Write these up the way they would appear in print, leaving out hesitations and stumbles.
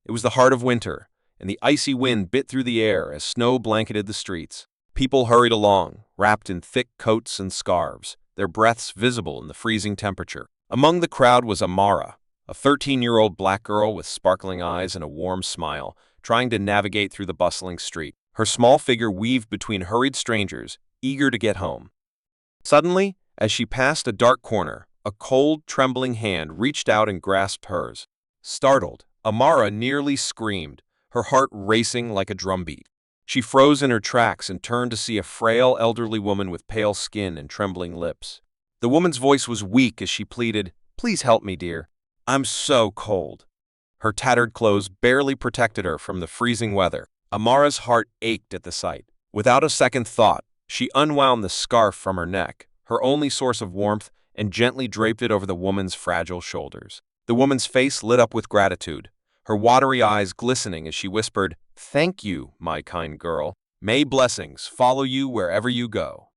It was the heart of winter, and the icy wind bit through the air as snow blanketed the streets. People hurried along, wrapped in thick coats and scarves, their breaths visible in the freezing temperature. Among the crowd was Amara, a 13-year-old black girl with sparkling eyes and a warm smile, trying to navigate through the bustling street. Her small figure weaved between hurried strangers, eager to get home. Suddenly, as she passed a dark corner, a cold, trembling hand reached out and grasped hers. Startled, Amara nearly screamed, her heart racing like a drumbeat. She froze in her tracks and turned to see a frail, elderly woman with pale skin and trembling lips. The woman's voice was weak as she pleaded, "Please help me, dear. I'm so cold." Her tattered clothes barely protected her from the freezing weather. Amara's heart ached at the sight. Without a second thought, she unwound the scarf from her neck, her only source of warmth, and gently draped it over the woman's fragile shoulders. The woman's face lit up with gratitude, her watery eyes glistening as she whispered, "Thank you, my kind girl. May blessings follow you wherever you go."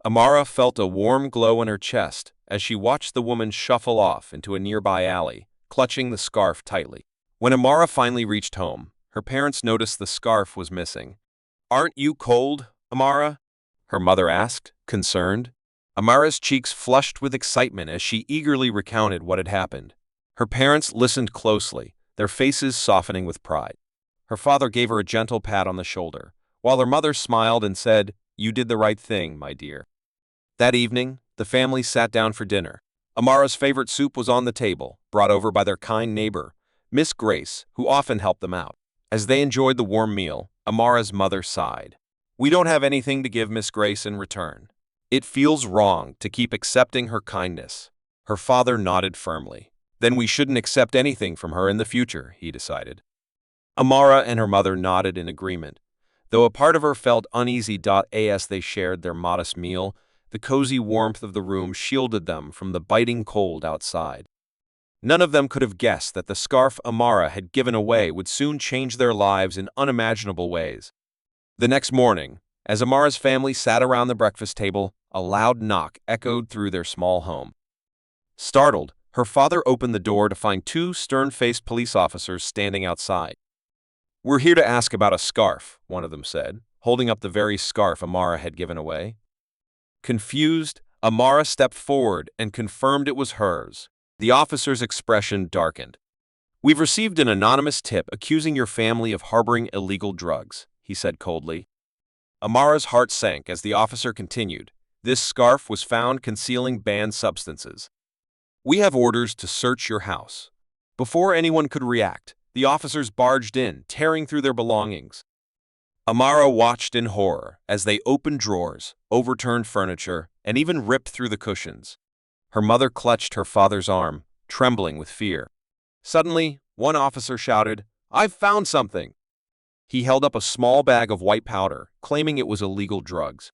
Amara felt a warm glow in her chest as she watched the woman shuffle off into a nearby alley, clutching the scarf tightly. When Amara finally reached home, her parents noticed the scarf was missing. "Aren't you cold, Amara?" her mother asked, concerned. Amara's cheeks flushed with excitement as she eagerly recounted what had happened. Her parents listened closely, their faces softening with pride. Her father gave her a gentle pat on the shoulder, while her mother smiled and said, "You did the right thing, my dear." That evening, the family sat down for dinner. Amara's favorite soup was on the table, brought over by their kind neighbor, Miss Grace, who often helped them out. As they enjoyed the warm meal, Amara's mother sighed. "We don't have anything to give Miss Grace in return. It feels wrong to keep accepting her kindness." Her father nodded firmly. "Then we shouldn't accept anything from her in the future," he decided. Amara and her mother nodded in agreement. Though a part of her felt uneasy as they shared their modest meal, the cozy warmth of the room shielded them from the biting cold outside. None of them could have guessed that the scarf Amara had given away would soon change their lives in unimaginable ways. The next morning, as Amara's family sat around the breakfast table, a loud knock echoed through their small home. Startled, her father opened the door to find two stern-faced police officers standing outside. "We're here to ask about a scarf," one of them said, holding up the very scarf Amara had given away. Confused, Amara stepped forward and confirmed it was hers. The officer's expression darkened. "We've received an anonymous tip accusing your family of harboring illegal drugs," he said coldly. Amara's heart sank as the officer continued, "This scarf was found concealing banned substances. We have orders to search your house." Before anyone could react, the officers barged in, tearing through their belongings. Amara watched in horror as they opened drawers, overturned furniture, and even ripped through the cushions. Her mother clutched her father's arm, trembling with fear. Suddenly, one officer shouted, "I've found something!" He held up a small bag of white powder, claiming it was illegal drugs.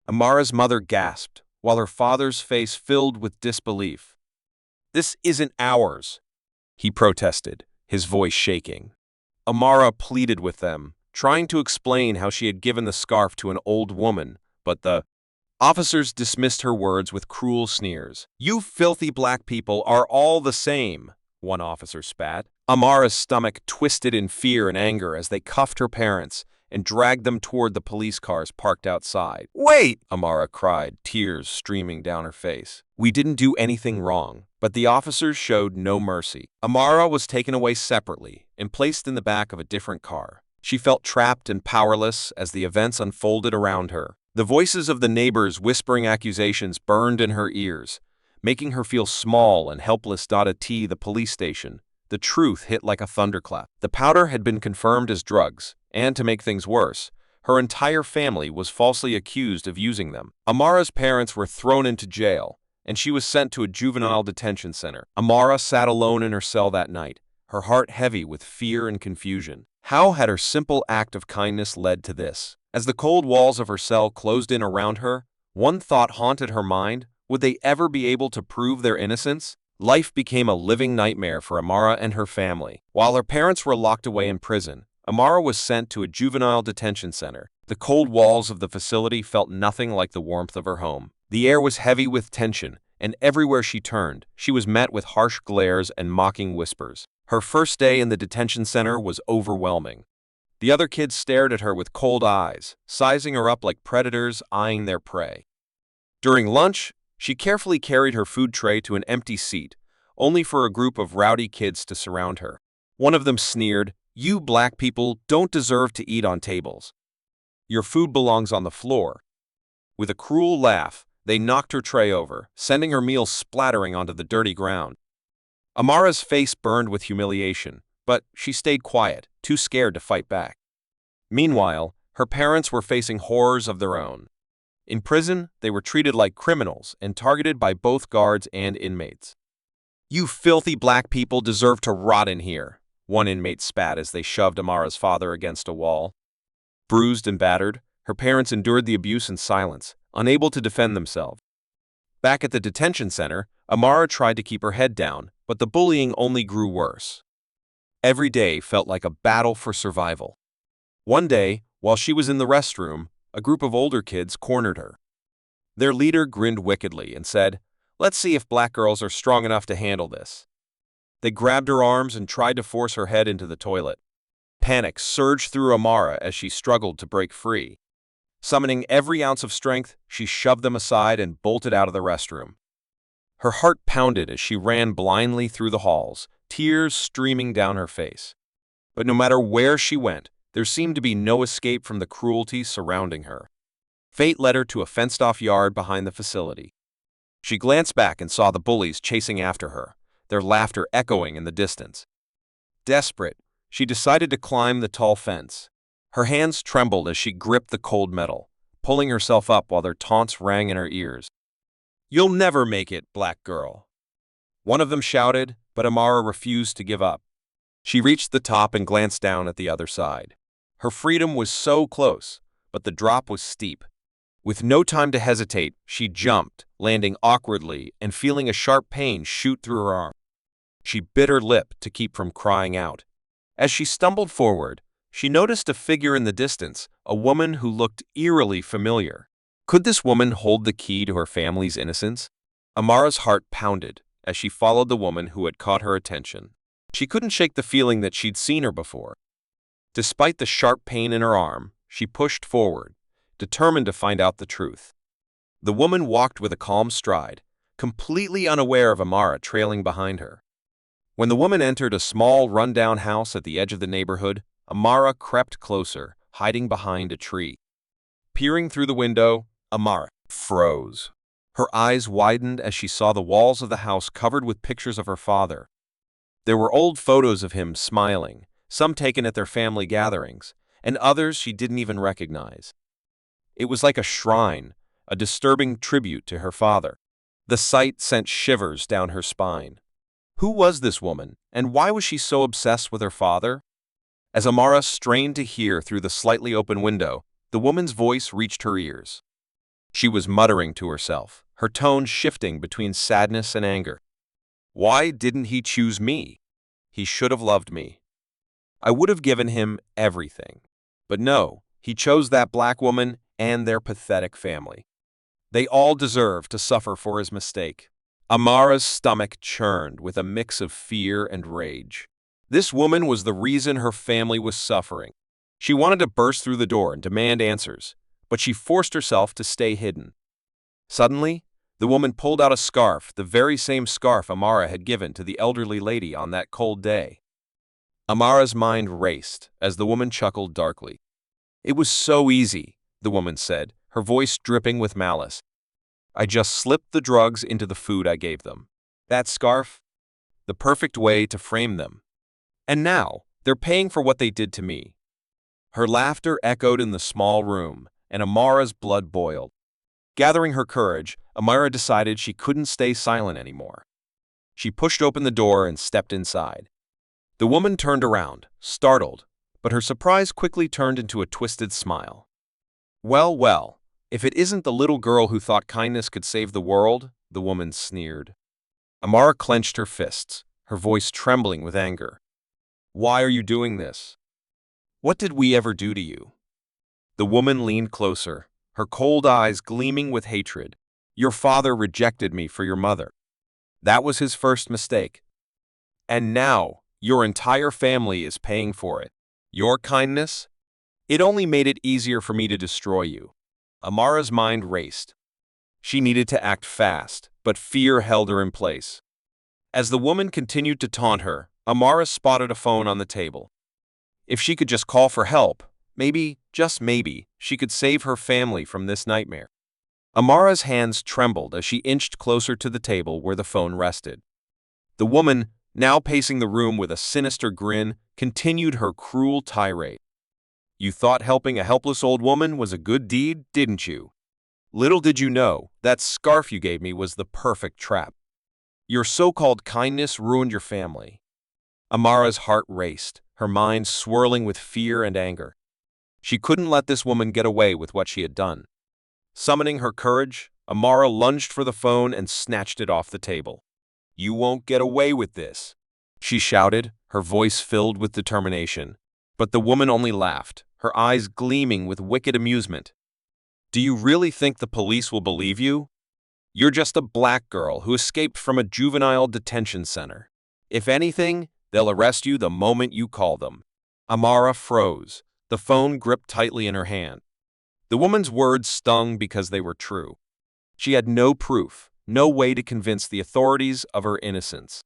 Amara's mother gasped, while her father's face filled with disbelief. "This isn't ours," he protested, his voice shaking. Amara pleaded with them, trying to explain how she had given the scarf to an old woman, but the officers dismissed her words with cruel sneers. "You filthy black people are all the same," one officer spat. Amara's stomach twisted in fear and anger as they cuffed her parents and dragged them toward the police cars parked outside. "Wait!" Amara cried, tears streaming down her face. "We didn't do anything wrong." But the officers showed no mercy. Amara was taken away separately and placed in the back of a different car. She felt trapped and powerless as the events unfolded around her. The voices of the neighbors whispering accusations burned in her ears, making her feel small and helpless. At the police station, the truth hit like a thunderclap. The powder had been confirmed as drugs, and to make things worse, her entire family was falsely accused of using them. Amara's parents were thrown into jail, and she was sent to a juvenile detention center. Amara sat alone in her cell that night, her heart heavy with fear and confusion. How had her simple act of kindness led to this? As the cold walls of her cell closed in around her, one thought haunted her mind: would they ever be able to prove their innocence? Life became a living nightmare for Amara and her family. While her parents were locked away in prison, Amara was sent to a juvenile detention center. The cold walls of the facility felt nothing like the warmth of her home. The air was heavy with tension, and everywhere she turned, she was met with harsh glares and mocking whispers. Her first day in the detention center was overwhelming. The other kids stared at her with cold eyes, sizing her up like predators eyeing their prey. During lunch, she carefully carried her food tray to an empty seat, only for a group of rowdy kids to surround her. One of them sneered, "You black people don't deserve to eat on tables. Your food belongs on the floor." With a cruel laugh, they knocked her tray over, sending her meal splattering onto the dirty ground. Amara's face burned with humiliation, but she stayed quiet, too scared to fight back. Meanwhile, her parents were facing horrors of their own. In prison, they were treated like criminals and targeted by both guards and inmates. "You filthy black people deserve to rot in here," one inmate spat as they shoved Amara's father against a wall. Bruised and battered, her parents endured the abuse in silence, unable to defend themselves. Back at the detention center, Amara tried to keep her head down, but the bullying only grew worse. Every day felt like a battle for survival. One day, while she was in the restroom, a group of older kids cornered her. Their leader grinned wickedly and said, "Let's see if black girls are strong enough to handle this." They grabbed her arms and tried to force her head into the toilet. Panic surged through Amara as she struggled to break free. Summoning every ounce of strength, she shoved them aside and bolted out of the restroom. Her heart pounded as she ran blindly through the halls, tears streaming down her face. But no matter where she went, there seemed to be no escape from the cruelty surrounding her. Fate led her to a fenced-off yard behind the facility. She glanced back and saw the bullies chasing after her, their laughter echoing in the distance. Desperate, she decided to climb the tall fence. Her hands trembled as she gripped the cold metal, pulling herself up while their taunts rang in her ears. "You'll never make it, black girl," one of them shouted, but Amara refused to give up. She reached the top and glanced down at the other side. Her freedom was so close, but the drop was steep. With no time to hesitate, she jumped, landing awkwardly and feeling a sharp pain shoot through her arm. She bit her lip to keep from crying out. As she stumbled forward, she noticed a figure in the distance, a woman who looked eerily familiar. Could this woman hold the key to her family's innocence? Amara's heart pounded as she followed the woman who had caught her attention. She couldn't shake the feeling that she'd seen her before. Despite the sharp pain in her arm, she pushed forward, determined to find out the truth. The woman walked with a calm stride, completely unaware of Amara trailing behind her. When the woman entered a small, run-down house at the edge of the neighborhood, Amara crept closer, hiding behind a tree. Peering through the window, Amara froze. Her eyes widened as she saw the walls of the house covered with pictures of her father. There were old photos of him smiling, some taken at their family gatherings, and others she didn't even recognize. It was like a shrine, a disturbing tribute to her father. The sight sent shivers down her spine. Who was this woman, and why was she so obsessed with her father? As Amara strained to hear through the slightly open window, the woman's voice reached her ears. She was muttering to herself, her tone shifting between sadness and anger. "Why didn't he choose me? He should have loved me. I would have given him everything. But no, he chose that black woman and their pathetic family. They all deserve to suffer for his mistake." Amara's stomach churned with a mix of fear and rage. This woman was the reason her family was suffering. She wanted to burst through the door and demand answers, but she forced herself to stay hidden. Suddenly, the woman pulled out a scarf, the very same scarf Amara had given to the elderly lady on that cold day. Amara's mind raced as the woman chuckled darkly. "It was so easy," the woman said, her voice dripping with malice. "I just slipped the drugs into the food I gave them. That scarf? The perfect way to frame them. And now, they're paying for what they did to me." Her laughter echoed in the small room, and Amara's blood boiled. Gathering her courage, Amara decided she couldn't stay silent anymore. She pushed open the door and stepped inside. The woman turned around, startled, but her surprise quickly turned into a twisted smile. "Well, well, if it isn't the little girl who thought kindness could save the world," the woman sneered. Amara clenched her fists, her voice trembling with anger. "Why are you doing this? What did we ever do to you?" The woman leaned closer, her cold eyes gleaming with hatred. "Your father rejected me for your mother. That was his first mistake. And now, Your entire family is paying for it. Your kindness? It only made it easier for me to destroy you. Amara's mind raced. She needed to act fast, but fear held her in place. As the woman continued to taunt her, Amara spotted a phone on the table. If she could just call for help, maybe, just maybe, she could save her family from this nightmare. Amara's hands trembled as she inched closer to the table where the phone rested. The woman, now pacing the room with a sinister grin, continued her cruel tirade. You thought helping a helpless old woman was a good deed, didn't you? Little did you know, that scarf you gave me was the perfect trap. Your so-called kindness ruined your family. Amara's heart raced, her mind swirling with fear and anger. She couldn't let this woman get away with what she had done. Summoning her courage, Amara lunged for the phone and snatched it off the table. You won't get away with this, she shouted, her voice filled with determination. But the woman only laughed, her eyes gleaming with wicked amusement. Do you really think the police will believe you? You're just a black girl who escaped from a juvenile detention center. If anything, they'll arrest you the moment you call them. Amara froze, the phone gripped tightly in her hand. The woman's words stung because they were true. She had no proof, no way to convince the authorities of her innocence.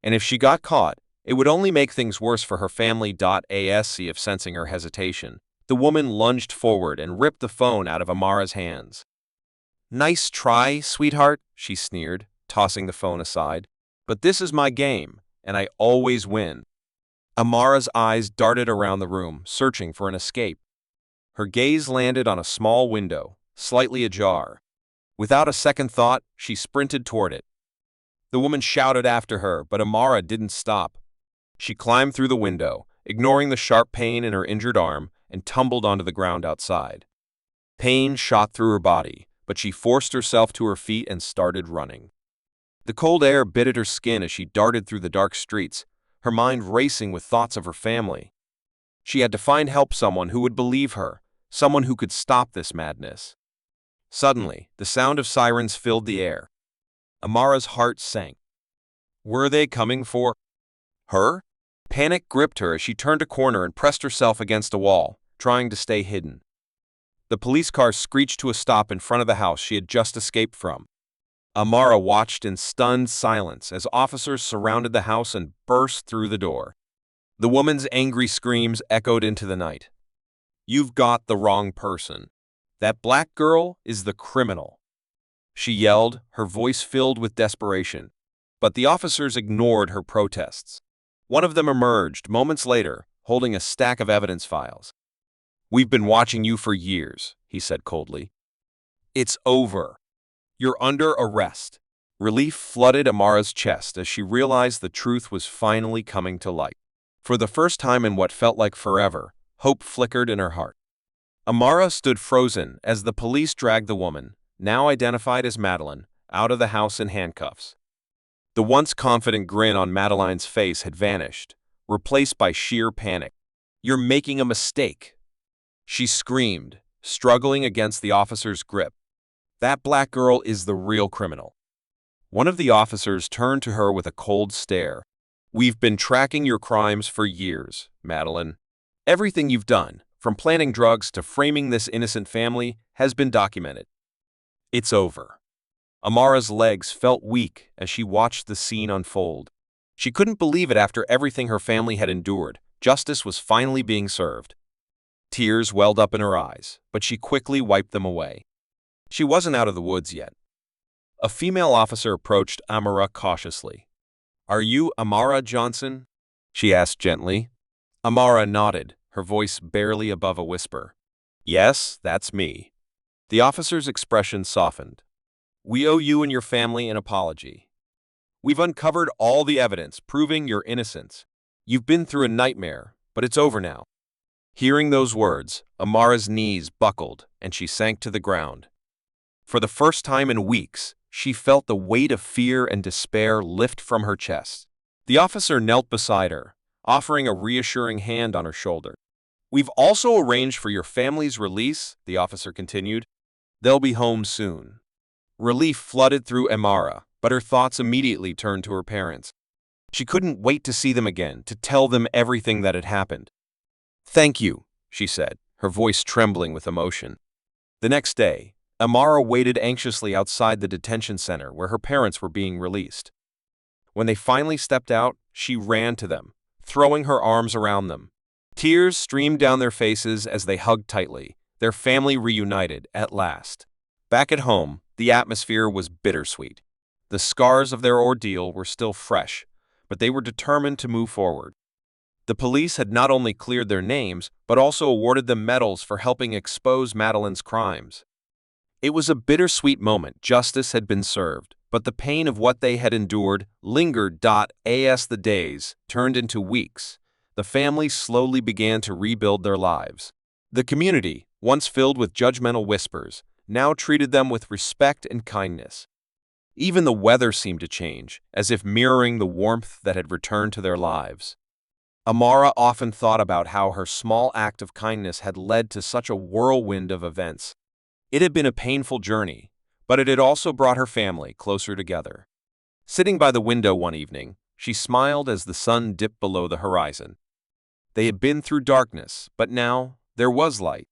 And if she got caught, it would only make things worse for her family. As if sensing her hesitation, the woman lunged forward and ripped the phone out of Amara's hands. Nice try, sweetheart, she sneered, tossing the phone aside. But this is my game, and I always win. Amara's eyes darted around the room, searching for an escape. Her gaze landed on a small window, slightly ajar. Without a second thought, she sprinted toward it. The woman shouted after her, but Amara didn't stop. She climbed through the window, ignoring the sharp pain in her injured arm, and tumbled onto the ground outside. Pain shot through her body, but she forced herself to her feet and started running. The cold air bit at her skin as she darted through the dark streets, her mind racing with thoughts of her family. She had to find someone who would believe her, someone who could stop this madness. Suddenly, the sound of sirens filled the air. Amara's heart sank. Were they coming for her? Panic gripped her as she turned a corner and pressed herself against a wall, trying to stay hidden. The police car screeched to a stop in front of the house she had just escaped from. Amara watched in stunned silence as officers surrounded the house and burst through the door. The woman's angry screams echoed into the night. You've got the wrong person. That black girl is the criminal, she yelled, her voice filled with desperation. But the officers ignored her protests. One of them emerged moments later, holding a stack of evidence files. We've been watching you for years, he said coldly. It's over. You're under arrest. Relief flooded Amara's chest as she realized the truth was finally coming to light. For the first time in what felt like forever, hope flickered in her heart. Amara stood frozen as the police dragged the woman, now identified as Madeline, out of the house in handcuffs. The once confident grin on Madeline's face had vanished, replaced by sheer panic. You're making a mistake, she screamed, struggling against the officer's grip. That black girl is the real criminal. One of the officers turned to her with a cold stare. We've been tracking your crimes for years, Madeline. Everything you've done, from planting drugs to framing this innocent family, has been documented. It's over. Amara's legs felt weak as she watched the scene unfold. She couldn't believe it after everything her family had endured. Justice was finally being served. Tears welled up in her eyes, but she quickly wiped them away. She wasn't out of the woods yet. A female officer approached Amara cautiously. Are you Amara Johnson? She asked gently. Amara nodded, her voice barely above a whisper. Yes, that's me. The officer's expression softened. We owe you and your family an apology. We've uncovered all the evidence proving your innocence. You've been through a nightmare, but it's over now. Hearing those words, Amara's knees buckled and she sank to the ground. For the first time in weeks, she felt the weight of fear and despair lift from her chest. The officer knelt beside her, offering a reassuring hand on her shoulder. We've also arranged for your family's release, the officer continued. They'll be home soon. Relief flooded through Amara, but her thoughts immediately turned to her parents. She couldn't wait to see them again, to tell them everything that had happened. "Thank you," she said, her voice trembling with emotion. The next day, Amara waited anxiously outside the detention center where her parents were being released. When they finally stepped out, she ran to them, throwing her arms around them. Tears streamed down their faces as they hugged tightly, their family reunited at last. Back at home, the atmosphere was bittersweet. The scars of their ordeal were still fresh, but they were determined to move forward. The police had not only cleared their names, but also awarded them medals for helping expose Madeline's crimes. It was a bittersweet moment. Justice had been served, but the pain of what they had endured lingered. As the days turned into weeks, the family slowly began to rebuild their lives. The community, once filled with judgmental whispers, now treated them with respect and kindness. Even the weather seemed to change, as if mirroring the warmth that had returned to their lives. Amara often thought about how her small act of kindness had led to such a whirlwind of events. It had been a painful journey, but it had also brought her family closer together. Sitting by the window one evening, she smiled as the sun dipped below the horizon. They had been through darkness, but now there was light.